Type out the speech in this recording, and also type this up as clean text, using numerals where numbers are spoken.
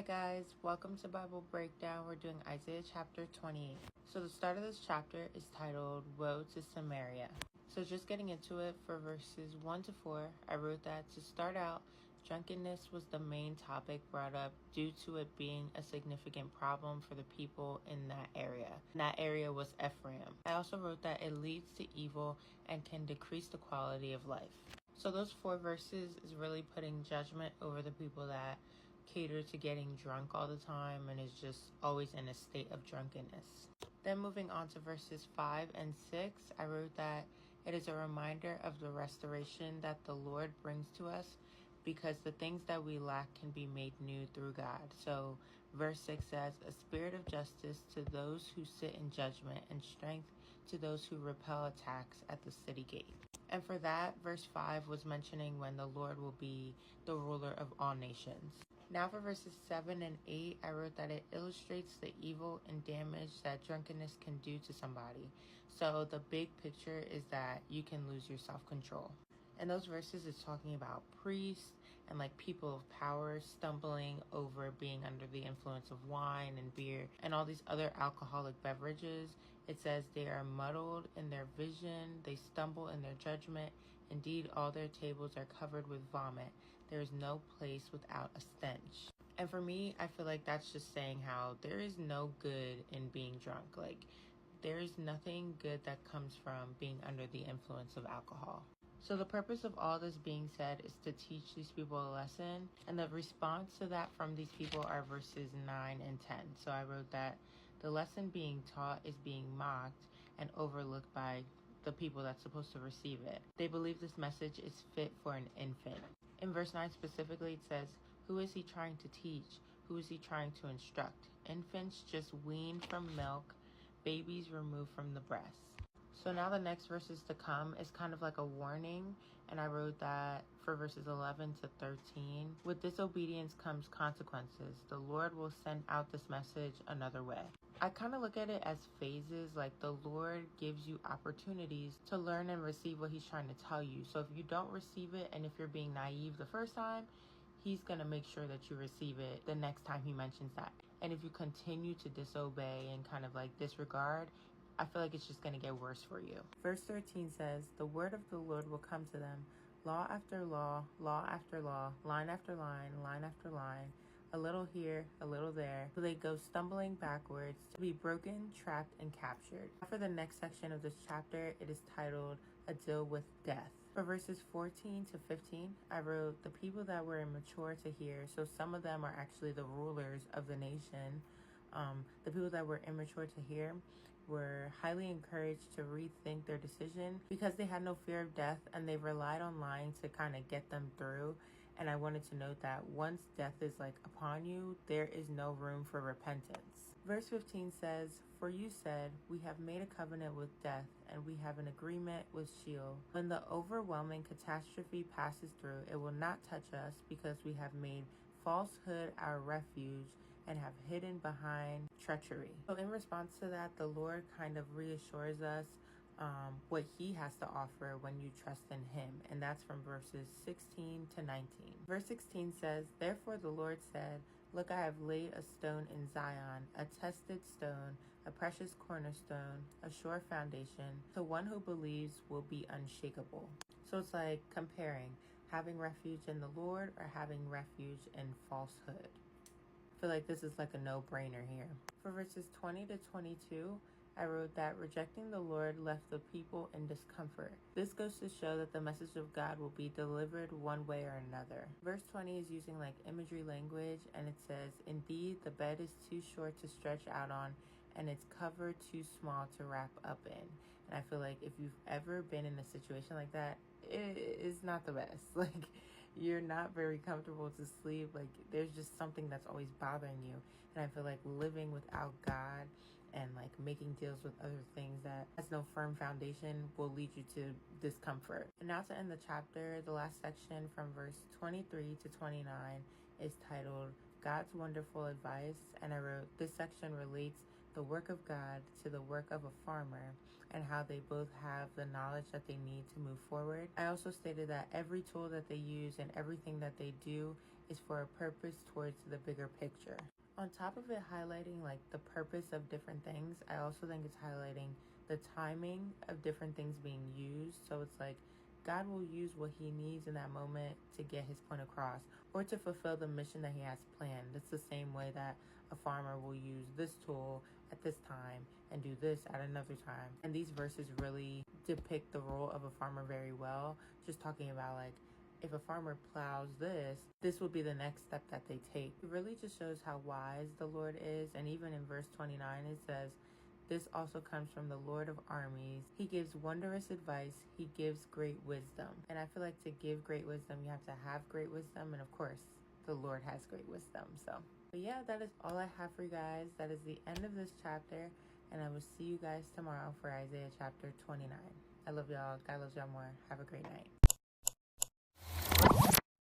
Hi guys, welcome to Bible Breakdown. We're doing Isaiah chapter 28. So the start of this chapter is titled Woe to Samaria. So just getting into it, for verses 1 to 4, I wrote that to start out, drunkenness was the main topic brought up due to it being a significant problem for the people in that area. And that area was Ephraim. I also wrote that it leads to evil and can decrease the quality of life. So those 4 verses is really putting judgment over the people that cater to getting drunk all the time and is just always in a state of drunkenness. Then moving on to verses 5 and 6, I wrote that it is a reminder of the restoration that the Lord brings to us, because the things that we lack can be made new through God. So verse 6 says, a spirit of justice to those who sit in judgment, and strength to those who repel attacks at the city gate. And for that, verse 5 was mentioning when the Lord will be the ruler of all nations. Now for verses 7 and 8, I wrote that it illustrates the evil and damage that drunkenness can do to somebody. So the big picture is that you can lose your self-control. And those verses is talking about priests and like people of power stumbling over being under the influence of wine and beer and all these other alcoholic beverages. It says they are muddled in their vision, they stumble in their judgment. Indeed, all their tables are covered with vomit. There is no place without a stench. And for me, I feel like that's just saying how there is no good in being drunk. Like, there is nothing good that comes from being under the influence of alcohol. So the purpose of all this being said is to teach these people a lesson, and the response to that from these people are verses 9 and 10. So I wrote that the lesson being taught is being mocked and overlooked by the people that's supposed to receive it. They believe this message is fit for an infant. In verse 9 specifically, it says, who is he trying to teach? Who is he trying to instruct? Infants just weaned from milk, babies removed from the breast. So now the next verses to come is kind of like a warning, and I wrote that for verses 11 to 13. With disobedience comes consequences. The Lord will send out this message another way. I kind of look at it as phases, like the Lord gives you opportunities to learn and receive what he's trying to tell you. So if you don't receive it, and if you're being naive the first time, he's going to make sure that you receive it the next time he mentions that. And if you continue to disobey and kind of like disregard, I feel like it's just going to get worse for you. Verse 13 says, the word of the Lord will come to them, law after law, law after law, line after line, line after line, a little here, a little there, so they go stumbling backwards to be broken, trapped, and captured. For the next section of this chapter, it is titled, A Deal with Death. For verses 14 to 15, I wrote, the people that were immature to hear, so some of them are actually the rulers of the nation. The people that were immature to hear were highly encouraged to rethink their decision because they had no fear of death and they relied on lying to kind of get them through. And I wanted to note that once death is like upon you, there is no room for repentance. Verse 15 says, for you said, we have made a covenant with death and we have an agreement with Sheol. When the overwhelming catastrophe passes through, it will not touch us because we have made falsehood our refuge and have hidden behind treachery. So in response to that, the Lord kind of reassures us what he has to offer when you trust in him. And that's from verses 16 to 19. Verse 16 says, therefore the Lord said, look, I have laid a stone in Zion, a tested stone, a precious cornerstone, a sure foundation. The one who believes will be unshakable. So it's like comparing having refuge in the Lord or having refuge in falsehood. I feel like this is like a no-brainer here. For verses 20 to 22, I wrote that rejecting the Lord left the people in discomfort. This goes to show that the message of God will be delivered one way or another. Verse 20 is using like imagery language, and it says, indeed, the bed is too short to stretch out on, and its cover too small to wrap up in. And I feel like if you've ever been in a situation like that, it is not the best. Like, you're not very comfortable to sleep. Like, there's just something that's always bothering you. And I feel like living without God and like making deals with other things that has no firm foundation will lead you to discomfort. And now to end the chapter, the last section from verse 23 to 29 is titled God's Wonderful Advice. And I wrote, this section relates the work of God to the work of a farmer, and how they both have the knowledge that they need to move forward. I also stated that every tool that they use and everything that they do is for a purpose towards the bigger picture. On top of it highlighting like the purpose of different things, I also think it's highlighting the timing of different things being used. So it's like God will use what he needs in that moment to get his point across or to fulfill the mission that he has planned. It's the same way that a farmer will use this tool at this time and do this at another time. And these verses really depict the role of a farmer very well. Just talking about like, if a farmer plows this would be the next step that they take. It really just shows how wise the Lord is. And even in verse 29, it says, this also comes from the Lord of armies. He gives wondrous advice. He gives great wisdom. And I feel like to give great wisdom, you have to have great wisdom. And of course, the Lord has great wisdom. But yeah, that is all I have for you guys. That is the end of this chapter. And I will see you guys tomorrow for Isaiah chapter 29. I love y'all. God loves y'all more. Have a great night.